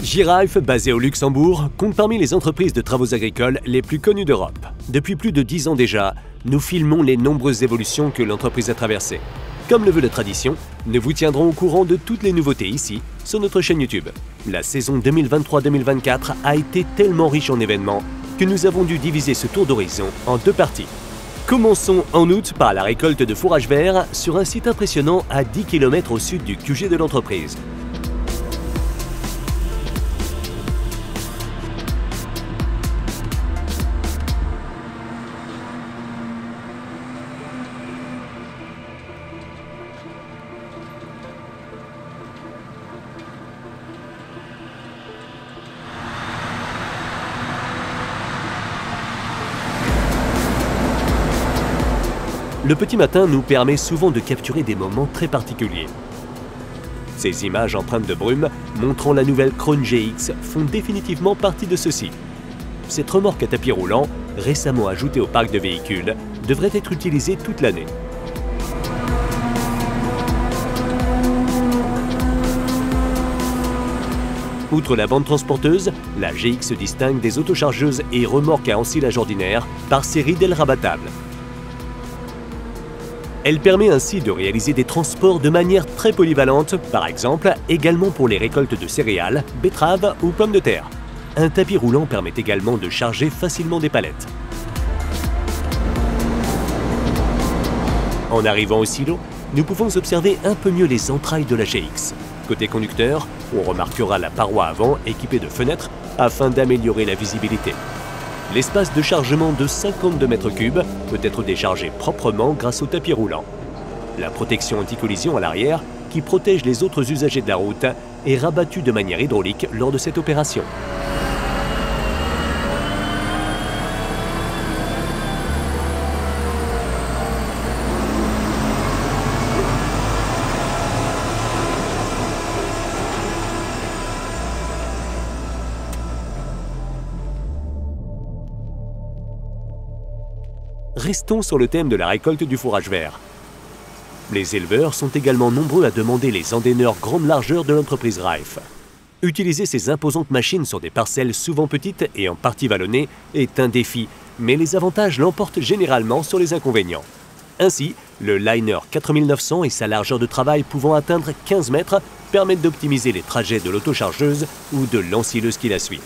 J-Rife, basé au Luxembourg, compte parmi les entreprises de travaux agricoles les plus connues d'Europe. Depuis plus de 10 ans déjà, nous filmons les nombreuses évolutions que l'entreprise a traversées. Comme le veut la tradition, nous vous tiendrons au courant de toutes les nouveautés ici, sur notre chaîne YouTube. La saison 2023-2024 a été tellement riche en événements que nous avons dû diviser ce tour d'horizon en 2 parties. Commençons en août par la récolte de fourrage vert sur un site impressionnant à 10 km au sud du QG de l'entreprise. Le petit matin nous permet souvent de capturer des moments très particuliers. Ces images empreintes de brume montrant la nouvelle Krone GX font définitivement partie de ceci. Cette remorque à tapis roulant, récemment ajoutée au parc de véhicules, devrait être utilisée toute l'année. Outre la bande transporteuse, la GX se distingue des autochargeuses et remorques à ensilage ordinaire par série d'ailes rabattables. Elle permet ainsi de réaliser des transports de manière très polyvalente, par exemple également pour les récoltes de céréales, betteraves ou pommes de terre. Un tapis roulant permet également de charger facilement des palettes. En arrivant au silo, nous pouvons observer un peu mieux les entrailles de la GX. Côté conducteur, on remarquera la paroi avant équipée de fenêtres afin d'améliorer la visibilité. L'espace de chargement de 52 mètres cubes peut être déchargé proprement grâce au tapis roulant. La protection anti-collision à l'arrière, qui protège les autres usagers de la route, est rabattue de manière hydraulique lors de cette opération. Restons sur le thème de la récolte du fourrage vert. Les éleveurs sont également nombreux à demander les endaineurs grande largeur de l'entreprise Rife. Utiliser ces imposantes machines sur des parcelles souvent petites et en partie vallonnées est un défi, mais les avantages l'emportent généralement sur les inconvénients. Ainsi, le Liner 4900 et sa largeur de travail pouvant atteindre 15 mètres permettent d'optimiser les trajets de l'autochargeuse ou de l'ensileuse qui la suit.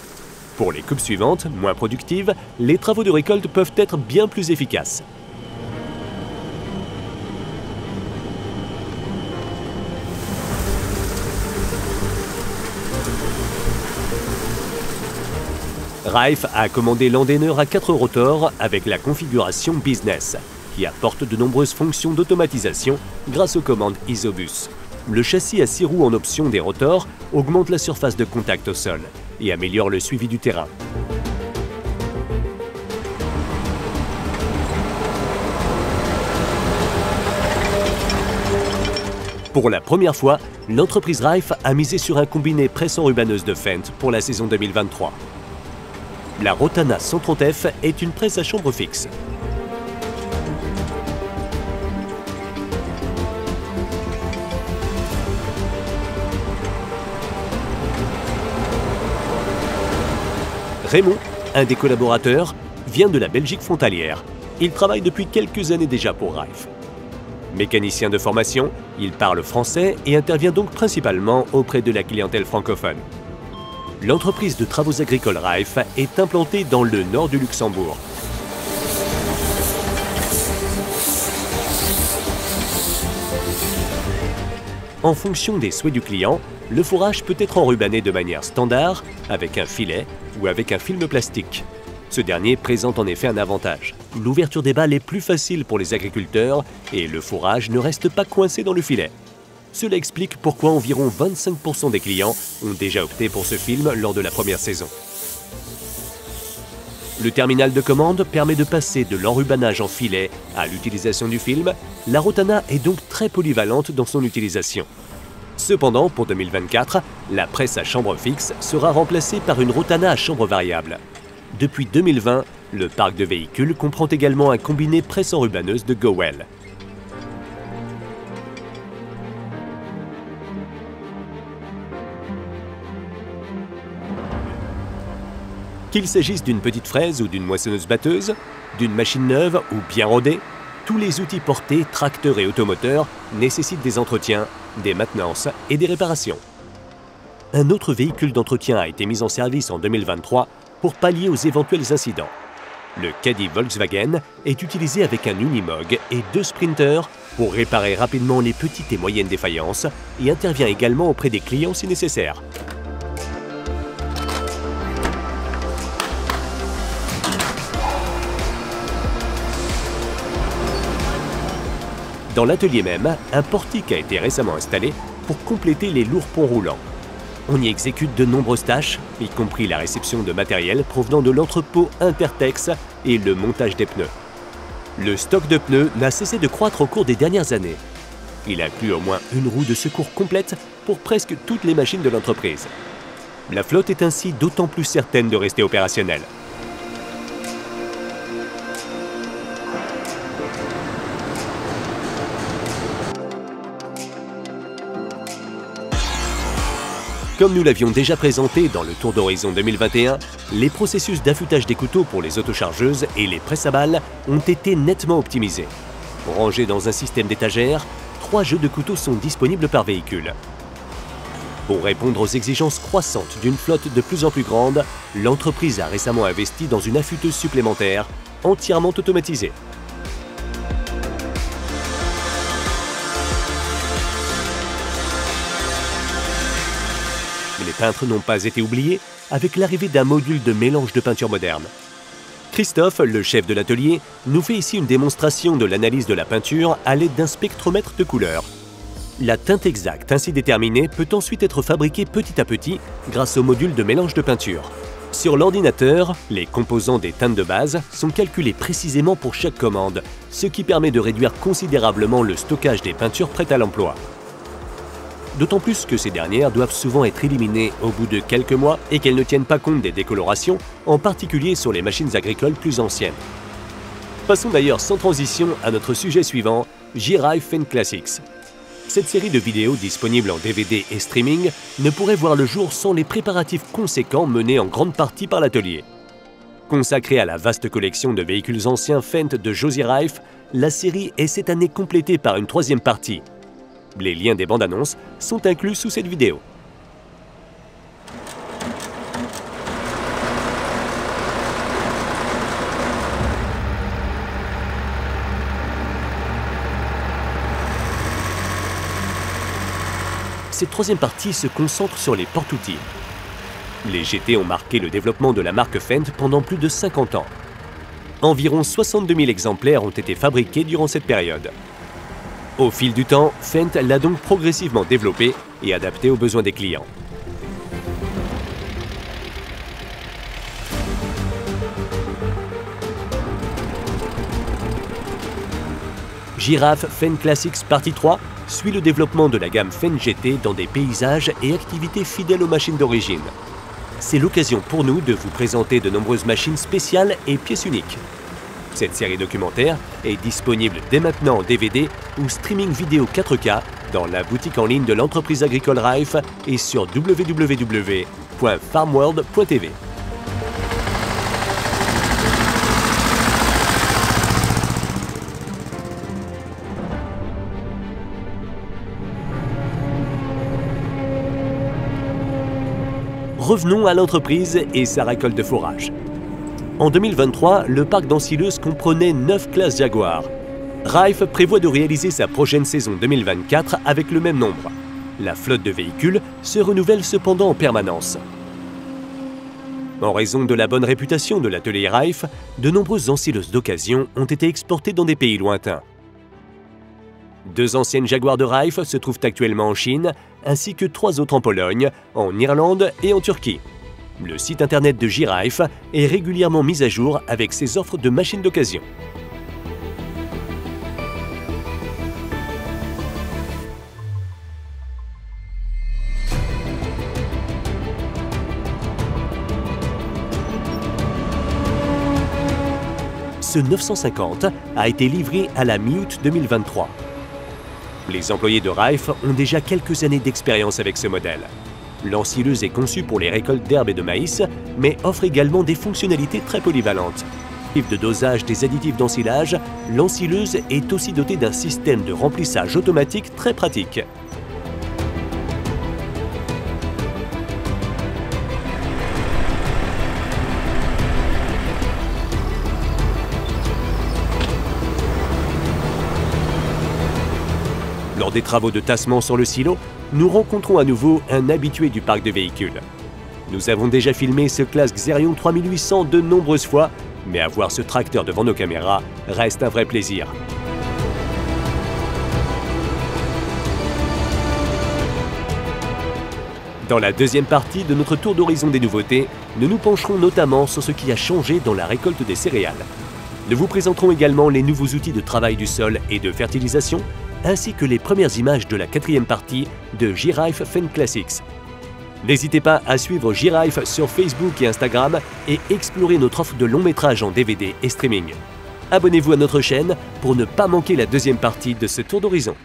Pour les coupes suivantes, moins productives, les travaux de récolte peuvent être bien plus efficaces. Rife a commandé l'endaineur à 4 rotors avec la configuration Business, qui apporte de nombreuses fonctions d'automatisation grâce aux commandes Isobus. Le châssis à 6 roues en option des rotors augmente la surface de contact au sol et améliore le suivi du terrain. Pour la première fois, l'entreprise Rife a misé sur un combiné presse-enrubanneuse de Fendt pour la saison 2023. La Rotana 130F est une presse à chambre fixe. Raymond, un des collaborateurs, vient de la Belgique frontalière. Il travaille depuis quelques années déjà pour Rife. Mécanicien de formation, il parle français et intervient donc principalement auprès de la clientèle francophone. L'entreprise de travaux agricoles Rife est implantée dans le nord du Luxembourg. En fonction des souhaits du client, le fourrage peut être enrubanné de manière standard, avec un filet ou avec un film plastique. Ce dernier présente en effet un avantage. L'ouverture des balles est plus facile pour les agriculteurs et le fourrage ne reste pas coincé dans le filet. Cela explique pourquoi environ 25% des clients ont déjà opté pour ce film lors de la première saison. Le terminal de commande permet de passer de l'enrubanage en filet à l'utilisation du film. La Rotana est donc très polyvalente dans son utilisation. Cependant, pour 2024, la presse à chambre fixe sera remplacée par une Rotana à chambre variable. Depuis 2020, le parc de véhicules comprend également un combiné presse enrubanneuse de Gowell. Qu'il s'agisse d'une petite fraise ou d'une moissonneuse-batteuse, d'une machine neuve ou bien rodée, tous les outils portés, tracteurs et automoteurs, nécessitent des entretiens, des maintenances et des réparations. Un autre véhicule d'entretien a été mis en service en 2023 pour pallier aux éventuels incidents. Le Caddy Volkswagen est utilisé avec un Unimog et 2 sprinters pour réparer rapidement les petites et moyennes défaillances et intervient également auprès des clients si nécessaire. Dans l'atelier même, un portique a été récemment installé pour compléter les lourds ponts roulants. On y exécute de nombreuses tâches, y compris la réception de matériel provenant de l'entrepôt Intertex et le montage des pneus. Le stock de pneus n'a cessé de croître au cours des dernières années. Il inclut au moins une roue de secours complète pour presque toutes les machines de l'entreprise. La flotte est ainsi d'autant plus certaine de rester opérationnelle. Comme nous l'avions déjà présenté dans le Tour d'Horizon 2021, les processus d'affûtage des couteaux pour les autochargeuses et les presses à balles ont été nettement optimisés. Rangés dans un système d'étagères, 3 jeux de couteaux sont disponibles par véhicule. Pour répondre aux exigences croissantes d'une flotte de plus en plus grande, l'entreprise a récemment investi dans une affûteuse supplémentaire entièrement automatisée. Les peintres n'ont pas été oubliés avec l'arrivée d'un module de mélange de peinture moderne. Christophe, le chef de l'atelier, nous fait ici une démonstration de l'analyse de la peinture à l'aide d'un spectromètre de couleurs. La teinte exacte ainsi déterminée peut ensuite être fabriquée petit à petit grâce au module de mélange de peinture. Sur l'ordinateur, les composants des teintes de base sont calculés précisément pour chaque commande, ce qui permet de réduire considérablement le stockage des peintures prêtes à l'emploi. D'autant plus que ces dernières doivent souvent être éliminées au bout de quelques mois et qu'elles ne tiennent pas compte des décolorations, en particulier sur les machines agricoles plus anciennes. Passons d'ailleurs sans transition à notre sujet suivant, J-Rife Fendt Classics. Cette série de vidéos disponible en DVD et streaming ne pourrait voir le jour sans les préparatifs conséquents menés en grande partie par l'atelier. Consacrée à la vaste collection de véhicules anciens Fendt de Josie Rife, la série est cette année complétée par une 3e partie. Les liens des bandes annonces sont inclus sous cette vidéo. Cette 3e partie se concentre sur les porte-outils. Les GT ont marqué le développement de la marque Fendt pendant plus de 50 ans. Environ 62 000 exemplaires ont été fabriqués durant cette période. Au fil du temps, Fendt l'a donc progressivement développé et adapté aux besoins des clients. J-Rife Fendt Classics Partie 3 suit le développement de la gamme Fendt GT dans des paysages et activités fidèles aux machines d'origine. C'est l'occasion pour nous de vous présenter de nombreuses machines spéciales et pièces uniques. Cette série documentaire est disponible dès maintenant en DVD ou streaming vidéo 4K dans la boutique en ligne de l'entreprise agricole Rife et sur www.farmworld.tv. Revenons à l'entreprise et sa récolte de fourrage. En 2023, le parc d'ensileuses comprenait 9 classes Jaguar. Rife prévoit de réaliser sa prochaine saison 2024 avec le même nombre. La flotte de véhicules se renouvelle cependant en permanence. En raison de la bonne réputation de l'atelier Rife, de nombreuses ensileuses d'occasion ont été exportées dans des pays lointains. 2 anciennes Jaguar de Rife se trouvent actuellement en Chine, ainsi que 3 autres en Pologne, en Irlande et en Turquie. Le site internet de J-Rife est régulièrement mis à jour avec ses offres de machines d'occasion. Ce 950 a été livré à la mi-août 2023. Les employés de Rife ont déjà quelques années d'expérience avec ce modèle. L'ensileuse est conçue pour les récoltes d'herbes et de maïs, mais offre également des fonctionnalités très polyvalentes. De dosage des additifs d'ensilage, l'ensileuse est aussi dotée d'un système de remplissage automatique très pratique. Lors des travaux de tassement sur le silo, nous rencontrons à nouveau un habitué du parc de véhicules. Nous avons déjà filmé ce Claas Xerion 3800 de nombreuses fois, mais avoir ce tracteur devant nos caméras reste un vrai plaisir. Dans la deuxième partie de notre tour d'horizon des nouveautés, nous nous pencherons notamment sur ce qui a changé dans la récolte des céréales. Nous vous présenterons également les nouveaux outils de travail du sol et de fertilisation, ainsi que les premières images de la quatrième partie de J-Rife Fenn Classics. N'hésitez pas à suivre J-Rife sur Facebook et Instagram et explorer notre offre de long métrage en DVD et streaming. Abonnez-vous à notre chaîne pour ne pas manquer la deuxième partie de ce tour d'horizon.